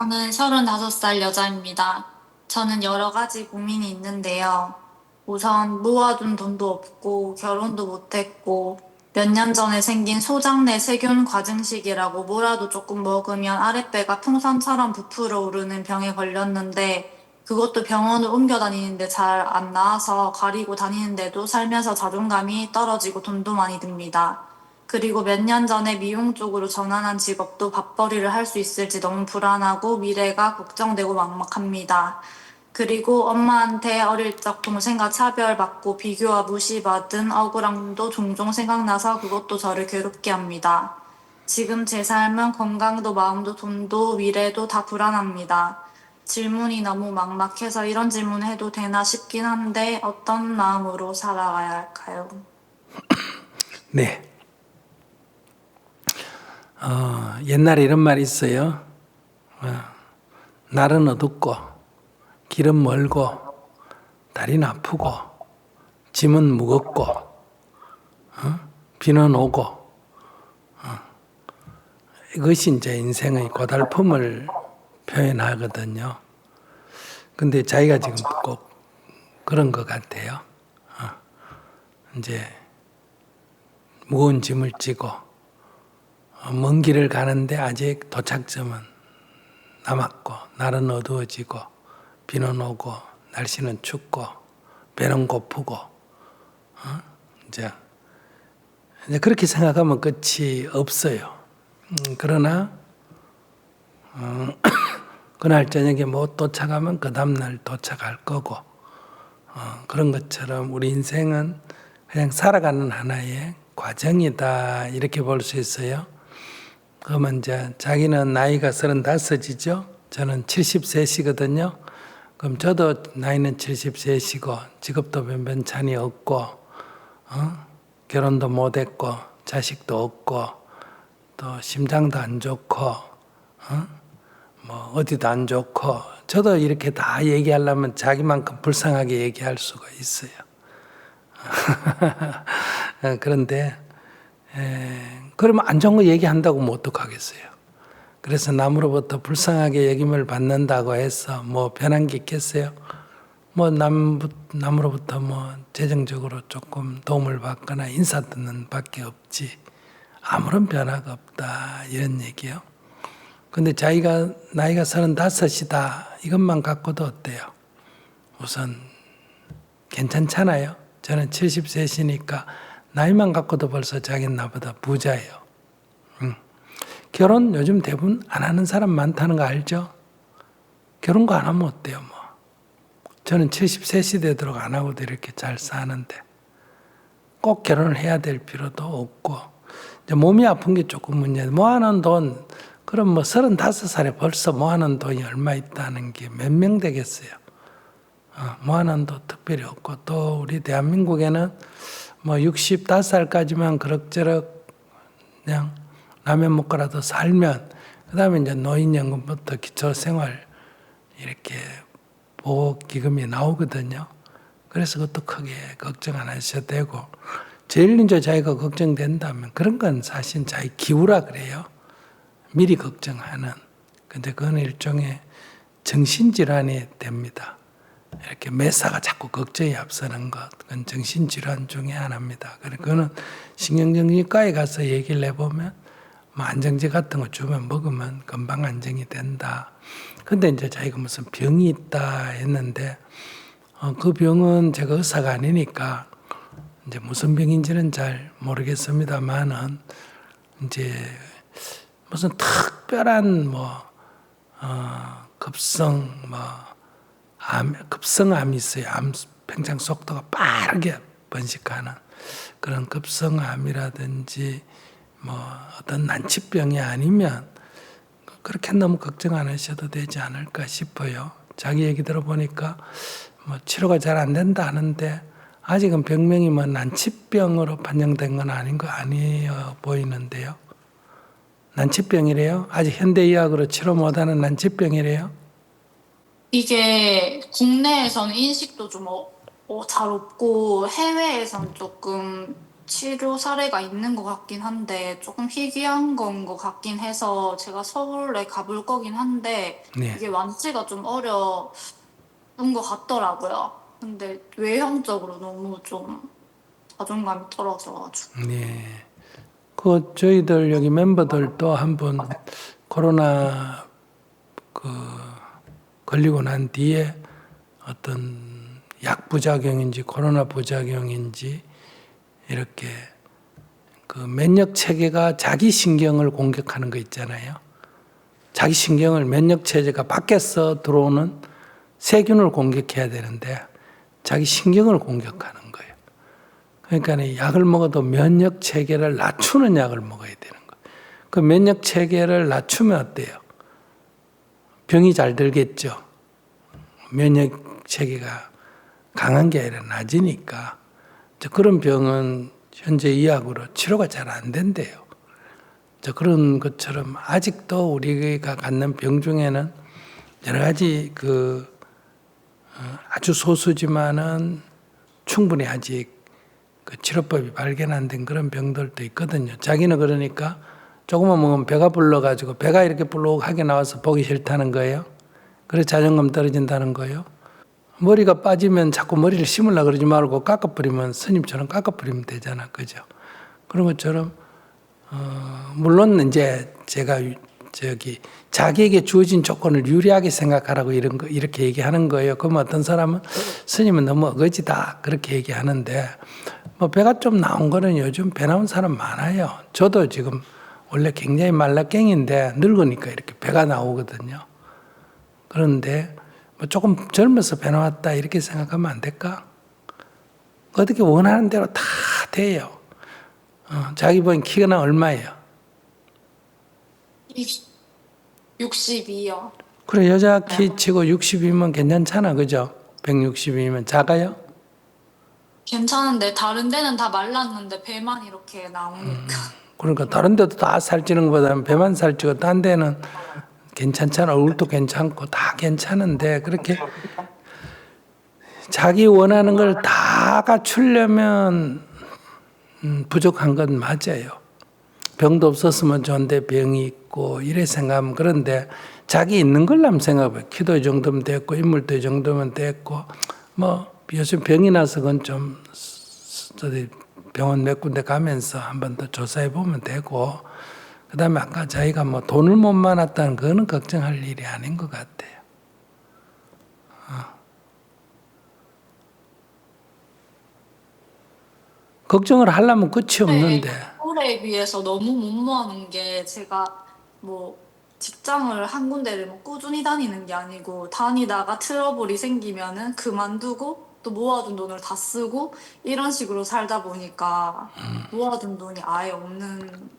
저는 35살 여자입니다. 저는 여러 가지 고민이 있는데요. 우선 모아둔 돈도 없고 결혼도 못했고 몇 년 전에 생긴 소장내 세균 과증식이라고 뭐라도 조금 먹으면 아랫배가 풍선처럼 부풀어 오르는 병에 걸렸는데 그것도 병원을 옮겨 다니는데 잘 안 나아서 가리고 다니는데도 살면서 자존감이 떨어지고 돈도 많이 듭니다. 그리고 몇 년 전에 미용 쪽으로 전환한 직업도 밥벌이를 할 수 있을지 너무 불안하고 미래가 걱정되고 막막합니다. 그리고 엄마한테 어릴 적 동생과 차별받고 비교와 무시받은 억울함도 종종 생각나서 그것도 저를 괴롭게 합니다. 지금 제 삶은 건강도 마음도 돈도 미래도 다 불안합니다. 질문이 너무 막막해서 이런 질문 해도 되나 싶긴 한데 어떤 마음으로 살아가야 할까요? 네. 옛날에 이런 말이 있어요. 날은 어둡고, 길은 멀고, 다리는 아프고, 짐은 무겁고, 비는 오고, 이것이 이제 인생의 고달픔을 표현하거든요. 근데 자기가 지금 꼭 그런 것 같아요. 이제 무거운 짐을 지고, 먼 길을 가는데 아직 도착점은 남았고, 날은 어두워지고, 비는 오고, 날씨는 춥고, 배는 고프고, 이제 그렇게 생각하면 끝이 없어요. 그러나, 그날 저녁에 못 도착하면 그 다음날 도착할 거고, 그런 것처럼 우리 인생은 그냥 살아가는 하나의 과정이다. 이렇게 볼 수 있어요. 그러면 이제 자기는 나이가 35이죠. 저는 70세시거든요. 그럼 저도 나이는 70세시고 직업도 변변찮이 없고 결혼도 못했고 자식도 없고 또 심장도 안 좋고 뭐 어디도 안 좋고 저도 이렇게 다 얘기하려면 자기만큼 불쌍하게 얘기할 수가 있어요. 그런데 그러면 안 좋은 거 얘기한다고 뭐 어떡하겠어요. 그래서 남으로부터 불쌍하게 여김을 받는다고 해서 뭐 변한 게 있겠어요? 뭐 남으로부터 뭐 재정적으로 조금 도움을 받거나 인사 듣는 밖에 없지 아무런 변화가 없다 이런 얘기요. 근데 자기가 나이가 35이다 이것만 갖고도 어때요? 우선 괜찮잖아요. 저는 70세시니까 나이만 갖고도 벌써 자기는 나보다 부자예요. 결혼 요즘 대부분 안 하는 사람 많다는 거 알죠? 결혼도 안 하면 어때요, 뭐. 저는 70세 시대에 들어가 안 하고도 이렇게 잘 사는데 꼭 결혼을 해야 될 필요도 없고 이제 몸이 아픈 게 조금 문제예요. 모아놓은 돈, 그럼 뭐 35살에 벌써 모아놓은 돈이 얼마 있다는 게 몇 명 되겠어요. 모아놓은 돈 특별히 없고 또 우리 대한민국에는 뭐 65살까지만 그럭저럭 그냥 라면 먹고라도 살면 그 다음에 이제 노인연금부터 기초생활 이렇게 보호기금이 나오거든요. 그래서 그것도 크게 걱정 안 하셔도 되고 제일 이제 자기가 걱정된다면 그런 건 사실 자기 기우라 그래요. 미리 걱정하는. 근데 그건 일종의 정신질환이 됩니다. 이렇게 매사가 자꾸 걱정이 앞서는 것, 그건 정신질환 중에 하나입니다. 그거는 신경정신과에 가서 얘기를 해보면 뭐 안정제 같은 거 주면 먹으면 금방 안정이 된다. 근데 이제 자기가 무슨 병이 있다 했는데 그 병은 제가 의사가 아니니까 이제 무슨 병인지는 잘 모르겠습니다만은 이제 무슨 특별한 뭐 급성 뭐 급성암이 있어요. 암 팽창 속도가 빠르게 번식하는 그런 급성암이라든지 뭐 어떤 난치병이 아니면 그렇게 너무 걱정 안 하셔도 되지 않을까 싶어요. 자기 얘기 들어보니까 뭐 치료가 잘 안 된다 하는데 아직은 병명이 뭐 난치병으로 판정된 건 아닌 거 아니어 보이는데요. 난치병이래요? 아직 현대의학으로 치료 못하는 난치병이래요? 이게 국내에서는 인식도 좀 잘 없고 해외에서는 조금 치료 사례가 있는 것 같긴 한데 조금 희귀한 건 것 같긴 해서 제가 서울에 가볼 거긴 한데 네. 이게 완치가 좀 어려운 것 같더라고요. 근데 외형적으로 너무 좀 자존감이 떨어져가지고. 네. 그 저희들 여기 멤버들도 한번 코로나 그 걸리고 난 뒤에 어떤 약 부작용인지 코로나 부작용인지 이렇게 그 면역 체계가 자기 신경을 공격하는 거 있잖아요. 자기 신경을 면역 체제가 밖에서 들어오는 세균을 공격해야 되는데 자기 신경을 공격하는 거예요. 그러니까 약을 먹어도 면역 체계를 낮추는 약을 먹어야 되는 거예요. 그 면역 체계를 낮추면 어때요? 병이 잘 들겠죠. 면역 체계가 강한 게 아니라 낮으니까 그런 병은 현재 의학으로 치료가 잘 안 된대요. 그런 것처럼 아직도 우리가 갖는 병 중에는 여러 가지 아주 소수지만은 충분히 아직 그 치료법이 발견 안 된 그런 병들도 있거든요. 자기는 그러니까 조금만 먹으면 배가 불러가지고 배가 이렇게 불룩하게 나와서 보기 싫다는 거예요. 그래서 자존감 떨어진다는 거예요. 머리가 빠지면 자꾸 머리를 심으려고 그러지 말고 깎아버리면 스님처럼 깎아버리면 되잖아. 그죠? 그런 것처럼 물론 이제 제가 자기에게 주어진 조건을 유리하게 생각하라고 이렇게 얘기하는 거예요. 그럼 어떤 사람은 스님은 너무 어거지다 그렇게 얘기하는데 뭐 배가 좀 나온 거는 요즘 배 나온 사람 많아요. 저도 지금 원래 굉장히 말라깽인데 늙으니까 이렇게 배가 나오거든요. 그런데 뭐 조금 젊어서 배 나왔다 이렇게 생각하면 안 될까? 어떻게 원하는 대로 다 돼요. 자기 보니 키가 얼마예요? 62요. 그래 여자 키 치고 60이면 괜찮잖아. 그죠? 160이면 작아요? 괜찮은데 다른 데는 다 말랐는데 배만 이렇게 나오니까. 그러니까 다른 데도 다 살찌는 것보다는 배만 살찌고 딴 데는 괜찮잖아. 얼굴도 괜찮고 다 괜찮은데 그렇게 자기 원하는 걸 다 갖추려면 부족한 건 맞아요. 병도 없었으면 좋은데 병이 있고 이래 생각하면 그런데 자기 있는 걸로 생각해봐요. 키도 이 정도면 됐고 인물도 이 정도면 됐고 뭐 요즘 병이 나서 그건 좀 병원 몇 군데 가면서 한 번 더 조사해 보면 되고 그다음에 아까 자기가 뭐 돈을 못 많았다는 그거는 걱정할 일이 아닌 것 같아요. 걱정을 하려면 끝이 없는데 서울에 비해서 너무 못 모아놓은 게 제가 뭐 직장을 한 군데를 뭐 꾸준히 다니는 게 아니고 다니다가 트러블이 생기면은 그만두고 또 모아둔 돈을 다 쓰고 이런 식으로 살다 보니까 모아둔 돈이 아예 없는.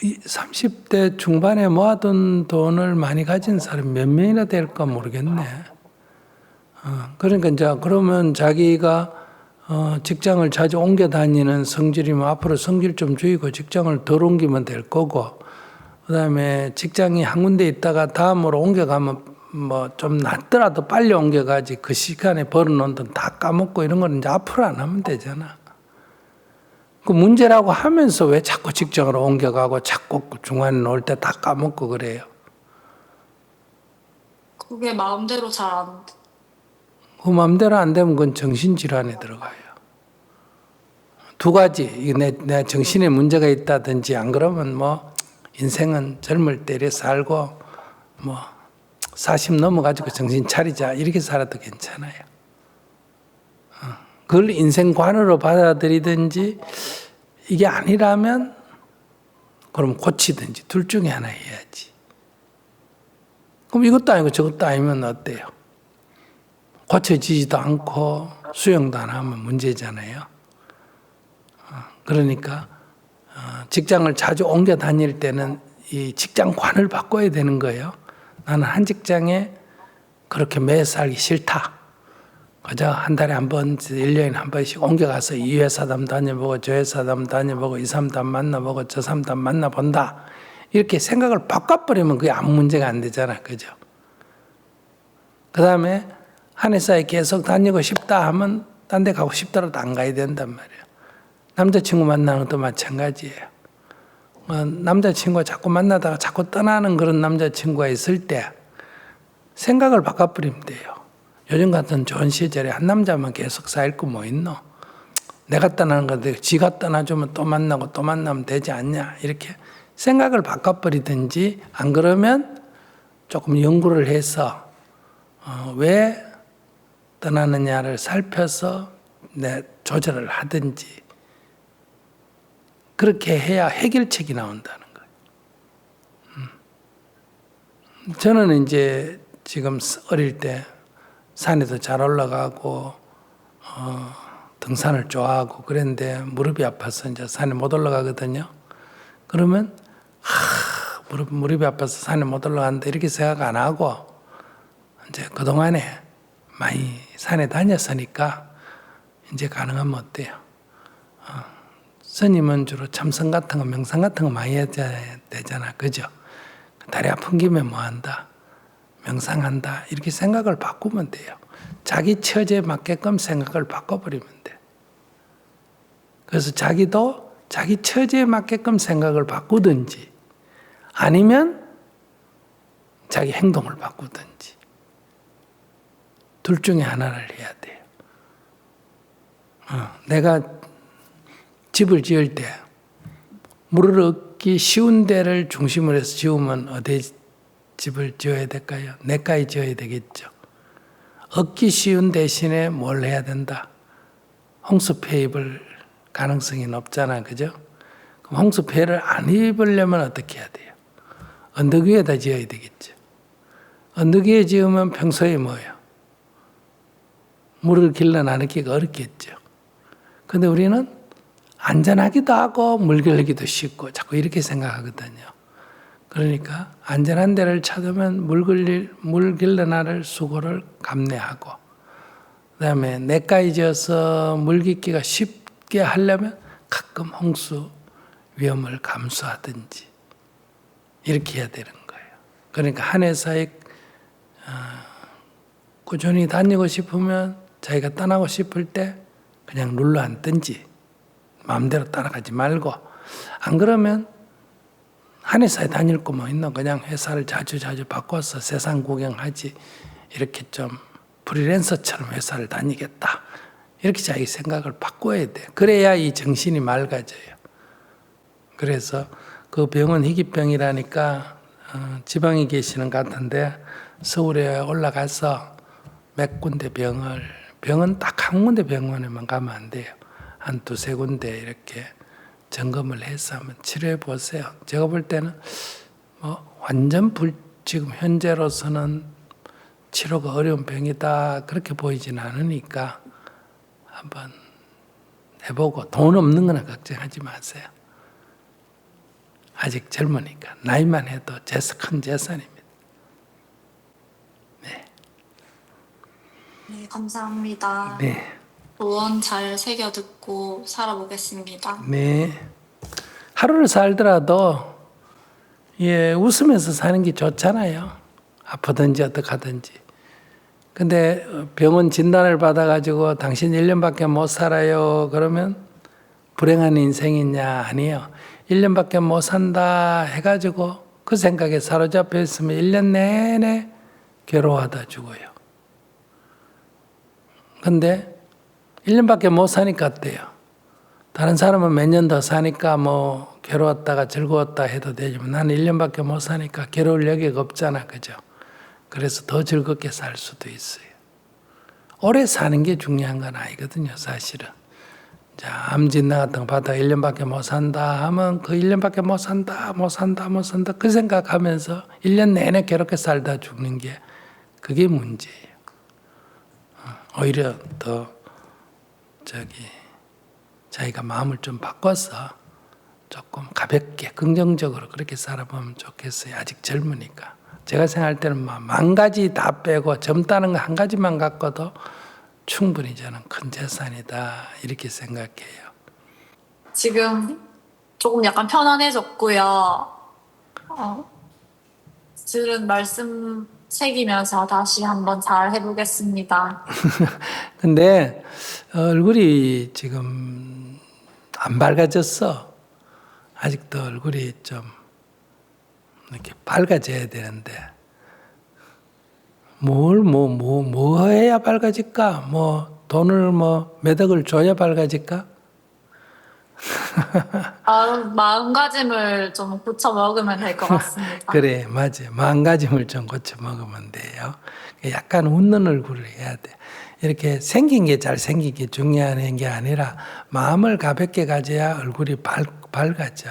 30대 중반에 모아둔 돈을 많이 가진 사람이 몇 명이나 될까 모르겠네. 그러니까 이제 그러면 자기가 직장을 자주 옮겨 다니는 성질이면 앞으로 성질 좀 줄이고 직장을 덜 옮기면 될 거고, 그다음에 직장이 한 군데 있다가 다음으로 옮겨가면 뭐 좀 낫더라도 빨리 옮겨가지 그 시간에 벌어놓은 돈 다 까먹고 이런 거는 이제 앞으로 안 하면 되잖아. 그 문제라고 하면서 왜 자꾸 직장으로 옮겨가고 자꾸 중간에 놓을 때 다 까먹고 그래요? 그게 마음대로 잘 안 돼. 그 마음대로 안 되면 그건 정신질환에 들어가요. 두 가지, 내 정신에 문제가 있다든지 안 그러면 뭐 인생은 젊을 때 이래 살고 뭐 40 넘어가지고 정신 차리자 이렇게 살아도 괜찮아요. 그걸 인생관으로 받아들이든지 이게 아니라면 그럼 고치든지 둘 중에 하나 해야지. 그럼 이것도 아니고 저것도 아니면 어때요? 고쳐지지도 않고 수용도 안 하면 문제잖아요. 그러니까 직장을 자주 옮겨 다닐 때는 이 직장관을 바꿔야 되는 거예요. 나는 한 직장에 그렇게 매여 살기 싫다. 그저 한 달에 한 번, 1년에 한 번씩 옮겨가서 이 회사도 한번 다녀보고 저 회사도 한번 다녀보고 이 사람도 한번 만나보고 저 사람도 한번 만나본다. 이렇게 생각을 바꿔버리면 그게 아무 문제가 안 되잖아. 그죠? 그 다음에 한 회사에 계속 다니고 싶다 하면 딴 데 가고 싶더라도 안 가야 된단 말이에요. 남자친구 만나는 것도 마찬가지예요. 남자친구가 자꾸 만나다가 자꾸 떠나는 그런 남자친구가 있을 때 생각을 바꿔버리면 돼요. 요즘 같은 좋은 시절에 한 남자만 계속 쌓일 거 뭐 있노? 내가 떠나는 건데 지가 떠나주면 또 만나고 또 만나면 되지 않냐? 이렇게 생각을 바꿔버리든지 안 그러면 조금 연구를 해서 왜 떠나느냐를 살펴서 조절을 하든지 그렇게 해야 해결책이 나온다는 거예요. 저는 이제 지금 어릴 때 산에도 잘 올라가고 등산을 좋아하고 그랬는데 무릎이 아파서 이제 산에 못 올라가거든요. 그러면 무릎이 아파서 산에 못 올라간다 이렇게 생각 안 하고 이제 그동안에 많이 산에 다녔으니까 이제 가능하면 어때요? 스님은 주로 참선 같은 거, 명상 같은 거 많이 해야 되잖아. 그죠? 다리 아픈 김에 뭐 한다? 명상한다. 이렇게 생각을 바꾸면 돼요. 자기 처지에 맞게끔 생각을 바꿔버리면 돼. 그래서 자기도 자기 처지에 맞게끔 생각을 바꾸든지 아니면 자기 행동을 바꾸든지 둘 중에 하나를 해야 돼요. 내가 집을 지을 때 물을 얻기 쉬운 데를 중심으로 해서 지으면 어디 집을 지어야 될까요? 내과에 지어야 되겠죠. 얻기 쉬운 대신에 뭘 해야 된다? 홍수 폐 입을 가능성이 높잖아. 그죠? 그럼 홍수 폐를 안 입으려면 어떻게 해야 돼요? 언덕 위에다 지어야 되겠죠. 언덕 위에 지으면 평소에 뭐예요? 물을 길러 나누기가 어렵겠죠. 근데 우리는 안전하기도 하고 물 길르기도 쉽고 자꾸 이렇게 생각하거든요. 그러니까 안전한 데를 찾으면 물 길러 나를 수고를 감내하고 그다음에 내과에 지어서 물 깊기가 쉽게 하려면 가끔 홍수 위험을 감수하든지 이렇게 해야 되는 거예요. 그러니까 한 회사에 꾸준히 다니고 싶으면 자기가 떠나고 싶을 때 그냥 눌러 앉든지 마음대로 따라가지 말고 안 그러면 한 회사에 다닐 거 뭐 있나 그냥 회사를 자주 바꿔서 세상 구경하지 이렇게 좀 프리랜서처럼 회사를 다니겠다 이렇게 자기 생각을 바꿔야 돼. 그래야 이 정신이 맑아져요. 그래서 그 병은 희귀병이라니까 지방에 계시는 것 같은데 서울에 올라가서 몇 군데 병은 딱 한 군데 병원에만 가면 안 돼요. 한 두세 군데 이렇게 점검을 해서 한번 치료해 보세요. 제가 볼 때는 완전 지금 현재로서는 치료가 어려운 병이다 그렇게 보이진 않으니까 한번 해보고 돈 없는 거나 걱정하지 마세요. 아직 젊으니까 나이만 해도 큰 재산입니다. 네. 네, 감사합니다. 네. 조언 잘 새겨 듣고 살아보겠습니다. 네. 하루를 살더라도 웃으면서 사는 게 좋잖아요. 아프든지 어떡하든지. 근데 병원 진단을 받아가지고 당신 1년밖에 못 살아요. 그러면 불행한 인생이냐? 아니에요. 1년밖에 못 산다 해가지고 그 생각에 사로잡혀 있으면 1년 내내 괴로워하다 죽어요. 근데 1년밖에 못 사니까 어때요? 다른 사람은 몇 년 더 사니까 뭐 괴로웠다가 즐거웠다 해도 되지만 나는 1년밖에 못 사니까 괴로울 여기가 없잖아. 그죠? 그래서 더 즐겁게 살 수도 있어요. 오래 사는 게 중요한 건 아니거든요, 사실은. 자, 암 진단 같은 거 받아 1년밖에 못 산다 하면 그 1년밖에 못 산다 그 생각하면서 1년 내내 괴롭게 살다 죽는 게 그게 문제예요. 오히려 더 자기가 마음을 좀 바꿔서 조금 가볍게 긍정적으로 그렇게 살아보면 좋겠어요. 아직 젊으니까. 제가 생각할 때는 만 가지 다 빼고 젊다는 거 한 가지만 갖고도 충분히 저는 큰 재산이다 이렇게 생각해요. 지금 조금 약간 편안해졌고요. 들은 말씀 새기면서 다시 한번 잘 해보겠습니다. 근데 얼굴이 지금 안 밝아졌어. 아직도 얼굴이 좀 이렇게 밝아져야 되는데 뭐 해야 밝아질까? 뭐 돈을 몇 억을 줘야 밝아질까? 마음가짐을 좀 고쳐 먹으면 될 것 같습니다. 그래, 맞아. 마음가짐을 좀 고쳐 먹으면 돼요. 약간 웃는 얼굴을 해야 돼. 이렇게 생긴 게 잘생긴 게 중요한 게 아니라 마음을 가볍게 가져야 얼굴이 밝아져.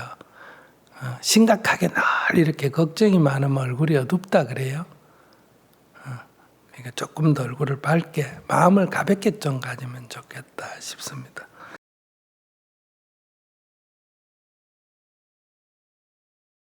심각하게 늘 이렇게 걱정이 많으면 얼굴이 어둡다 그래요. 그러니까 조금 더 얼굴을 밝게, 마음을 가볍게 좀 가지면 좋겠다 싶습니다.